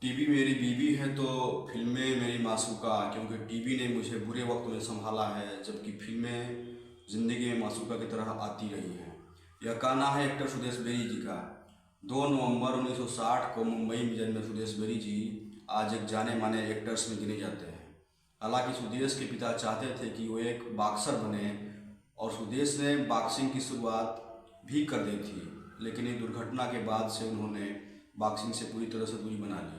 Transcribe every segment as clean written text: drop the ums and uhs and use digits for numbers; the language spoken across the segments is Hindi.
टीवी मेरी बीवी है तो फिल्में मेरी मासूका, क्योंकि टीवी ने मुझे बुरे वक्त में संभाला है, जबकि फिल्में ज़िंदगी में मासूका की तरह आती रही हैं। यह गाना है एक्टर सुदेश बेरी जी का। 2 नवंबर 1960 को मुंबई में जन्मे सुदेश बेरी जी आज एक जाने माने एक्टर्स में गिने जाते हैं। हालांकि सुदेश के पिता चाहते थे कि वो एक बॉक्सर बने और सुदेश ने बॉक्सिंग की शुरुआत भी कर दी थी, लेकिन एक दुर्घटना के बाद से उन्होंने बॉक्सिंग से पूरी तरह से दूरी बना ली।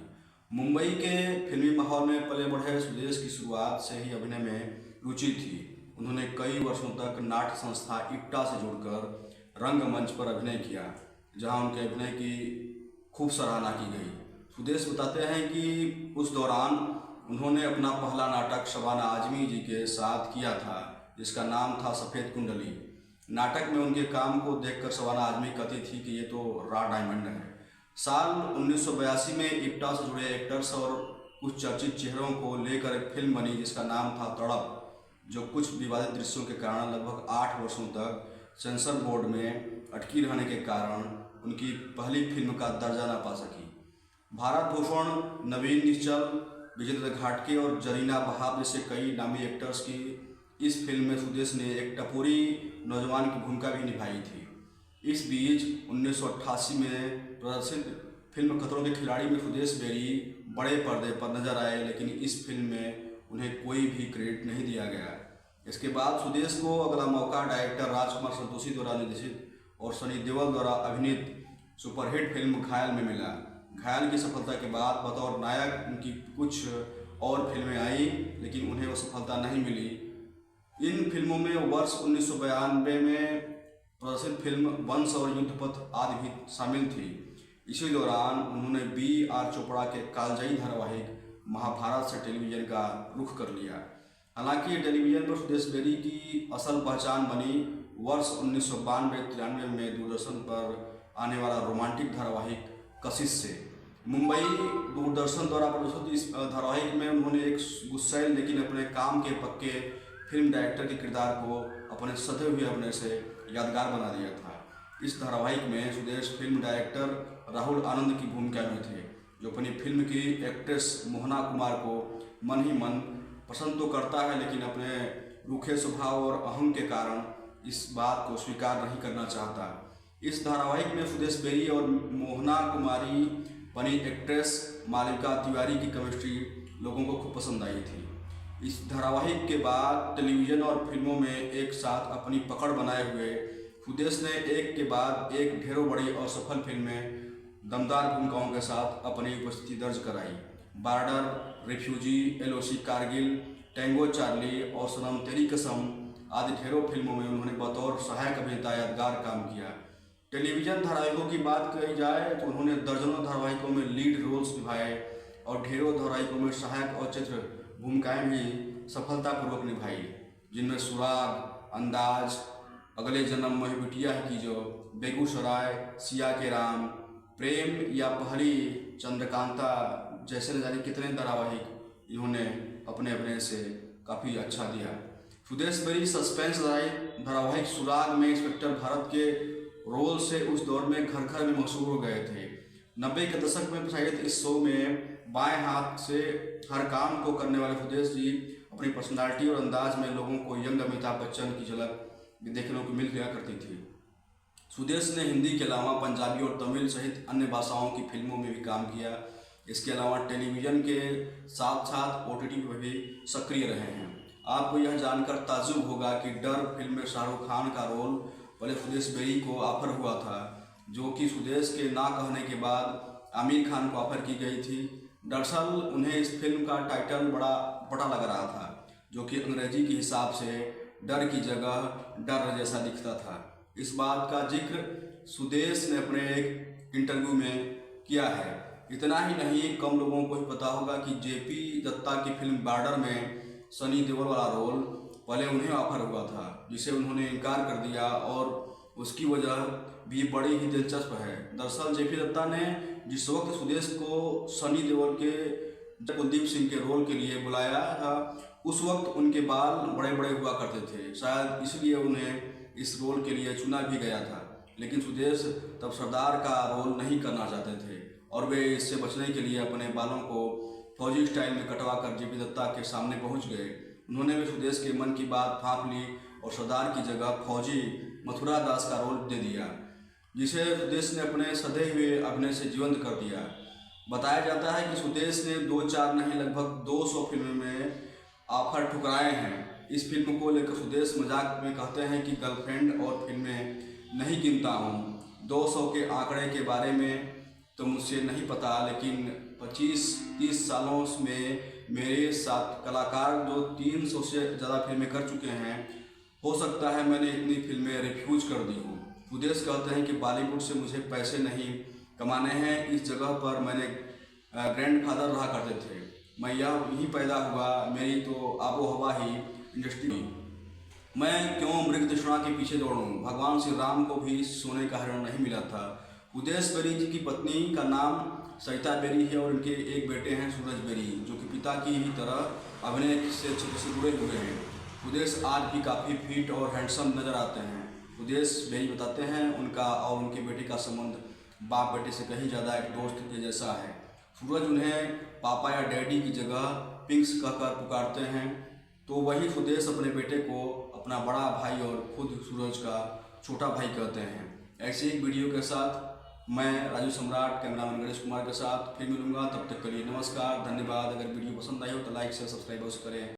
मुंबई के फिल्मी माहौल में पले बढ़े सुदेश की शुरुआत से ही अभिनय में रुचि थी। उन्होंने कई वर्षों तक नाट्य संस्था इप्टा से जुड़कर रंगमंच पर अभिनय किया, जहां उनके अभिनय की खूब सराहना की गई। सुदेश बताते हैं कि उस दौरान उन्होंने अपना पहला नाटक शबाना आजमी जी के साथ किया था, जिसका नाम था सफ़ेद कुंडली। नाटक में उनके काम को देखकर शबाना आजमी कहती थी कि ये तो रॉ डायमंड है। साल 1982 में इप्टा से जुड़े एक्टर्स और कुछ चर्चित चेहरों को लेकर एक फिल्म बनी जिसका नाम था तड़प, जो कुछ विवादित दृश्यों के कारण लगभग 8 वर्षों तक सेंसर बोर्ड में अटकी रहने के कारण उनकी पहली फिल्म का दर्जा न पा सकी। भारत भूषण, नवीन निश्चल, विजेंद्र घाटगे और जरीना वहाब जैसे कई नामी एक्टर्स की इस फिल्म में सुदेश ने एक टपोरी नौजवान की भूमिका भी निभाई थी। इस बीच 1988 में प्रदर्शित फिल्म खतरों के खिलाड़ी में सुदेश बेरी बड़े पर्दे पर नजर आए, लेकिन इस फिल्म में उन्हें कोई भी क्रेडिट नहीं दिया गया। इसके बाद सुदेश को अगला मौका डायरेक्टर राजकुमार संतोषी द्वारा निर्देशित और सनी देओल द्वारा अभिनीत सुपरहिट फिल्म घायल में मिला। घायल की सफलता के बाद बतौर नायक उनकी कुछ और फिल्में आई, लेकिन उन्हें वो सफलता नहीं मिली। इन फिल्मों में वर्ष 1992 में प्रदर्शित फिल्म वंश और युद्धपथ आदि भी शामिल थी। इसी दौरान उन्होंने B.R. चोपड़ा के कालजयी धारावाहिक महाभारत से टेलीविज़न का रुख कर लिया। हालांकि टेलीविज़न पर सुदेश बेरी की असल पहचान बनी वर्ष 1992-93 में दूरदर्शन पर आने वाला रोमांटिक धारावाहिक कशिश से। मुंबई दूरदर्शन द्वारा प्रदर्शित इस धारावाहिक में उन्होंने एक गुस्सैल लेकिन अपने काम के पक्के फिल्म डायरेक्टर के किरदार को अपने सधे हुए अभिनय से यादगार बना दिया था। इस धारावाहिक में सुदेश फिल्म डायरेक्टर राहुल आनंद की भूमिका में थे, जो अपनी फिल्म की एक्ट्रेस मोहना कुमार को मन ही मन पसंद तो करता है, लेकिन अपने रूखे स्वभाव और अहम के कारण इस बात को स्वीकार नहीं करना चाहता। इस धारावाहिक में सुदेश बेरी और मोहना कुमारी बनी एक्ट्रेस मालविका तिवारी की केमिस्ट्री लोगों को खूब पसंद आई थी। इस धारावाहिक के बाद टेलीविज़न और फिल्मों में एक साथ अपनी पकड़ बनाए हुए सुदेश ने एक के बाद एक ढेरों बड़ी और सफल फिल्में दमदार भूमिकाओं के साथ अपनी उपस्थिति दर्ज कराई। Border, refugee, LOC Kargil, tango Charlie और सनम तेरी कसम आदि ढेरों फिल्मों में उन्होंने बतौर सहायक अभिनेता यादगार काम किया। टेलीविज़न धारावाहिकों की बात कही जाए तो उन्होंने दर्जनों धारावाहिकों में लीड रोल्स निभाए और ढेरों धारावाहिकों में सहायक और चित्र भूमिकाएं भी सफलतापूर्वक निभाई, जिनमें सुराग, अंदाज, अगले जन्म मोह बिटिया है कीजो, बेगूसराय, सिया के राम, प्रेम या पहली चंद्रकांता जैसे न जाने कितने धारावाहिक इन्होंने अपने अभिनय से काफ़ी अच्छा दिया। सुदेश बेरी सस्पेंस धारावाहिक सुराग में इंस्पेक्टर भारत के रोल से उस दौर में घर घर में मशहूर हो गए थे। 90 के दशक में प्रसारित इस शो में बाएं हाथ से हर काम को करने वाले सुदेश जी अपनी पर्सनालिटी और अंदाज में लोगों को यंग अमिताभ बच्चन की झलक भी देखने को मिल गया करती थी। सुदेश ने हिंदी के अलावा पंजाबी और तमिल सहित अन्य भाषाओं की फिल्मों में भी काम किया। इसके अलावा टेलीविज़न के साथ साथ OTT पर भी सक्रिय रहे हैं। आपको यह जानकर ताज्जुब होगा कि डर फिल्म में शाहरुख खान का रोल पहले सुदेश बेरी को ऑफर हुआ था, जो कि सुदेश के ना कहने के बाद आमिर खान को ऑफर की गई थी। दरअसल उन्हें इस फिल्म का टाइटल बड़ा बड़ा लग रहा था, जो कि अंग्रेजी के हिसाब से डर की जगह डर जैसा दिखता था। इस बात का जिक्र सुदेश ने अपने एक इंटरव्यू में किया है। इतना ही नहीं, कम लोगों को ही पता होगा कि JP दत्ता की फिल्म बॉर्डर में सनी देओल वाला रोल पहले उन्हें ऑफर हुआ था, जिसे उन्होंने इनकार कर दिया और उसकी वजह भी बड़ी ही दिलचस्प है। दरअसल JP दत्ता ने जिस वक्त सुदेश को सनी देओल के कुलदीप सिंह के रोल के लिए बुलाया था, उस वक्त उनके बाल बड़े बड़े हुआ करते थे। शायद इसलिए उन्हें इस रोल के लिए चुना भी गया था, लेकिन सुदेश तब सरदार का रोल नहीं करना चाहते थे। और वे इससे बचने के लिए अपने बालों को फौजी स्टाइल में कटवा कर जेपी दत्ता के सामने पहुंच गए। उन्होंने भी सुदेश के मन की बात भांप ली और सरदार की जगह फौजी मथुरा दास का रोल दे दिया, जिसे सुदेश ने अपने सधे हुए अभिनय से जीवंत कर दिया। बताया जाता है कि सुदेश ने 2-4 नहीं लगभग 200 फिल्मों में ऑफर ठुकराए हैं। इस फिल्म को लेकर सुदेश मजाक में कहते हैं कि गर्लफ्रेंड और फिल्में नहीं गिनता हूँ। 200 के आंकड़े के बारे में तो मुझसे नहीं पता, लेकिन 25-30 सालों में मेरे साथ कलाकार जो 300 से ज़्यादा फिल्में कर चुके हैं, हो सकता है मैंने इतनी फिल्में रिफ्यूज कर दी हूँ। सुदेश कहते हैं कि बॉलीवुड से मुझे पैसे नहीं कमाने हैं, इस जगह पर मैंने ग्रैंडफादर रहा करते थे, मैं यहीं पैदा हुआ, मेरी तो आबो हवा ही इंडस्ट्री। मैं क्यों मृगतृष्णा के पीछे दौड़ूं? भगवान श्री राम को भी सोने का हरण नहीं मिला था। उदेश बेरी जी की पत्नी का नाम सरिता बेरी है और उनके एक बेटे हैं सूरज बेरी, जो कि पिता की ही तरह अभिनय से क्षेत्र से जुड़े हुए हैं। उदेश आज भी काफ़ी फिट और हैंडसम नजर आते हैं। उदेश बेरी बताते हैं उनका और उनके बेटे का संबंध बाप बेटे से कहीं ज़्यादा एक दोस्त के जैसा है। सूरज उन्हें पापा या डैडी की जगह पिंक्स कहकर पुकारते हैं, तो वही सुदेश अपने बेटे को अपना बड़ा भाई और खुद सूरज का छोटा भाई कहते हैं। ऐसे एक वीडियो के साथ मैं राजू सम्राट कैमरामैन गणेश कुमार के साथ फिर मिलूंगा। तब तक के लिए नमस्कार, धन्यवाद। अगर वीडियो पसंद आई हो तो लाइक शेयर सब्सक्राइब अवश्य करें।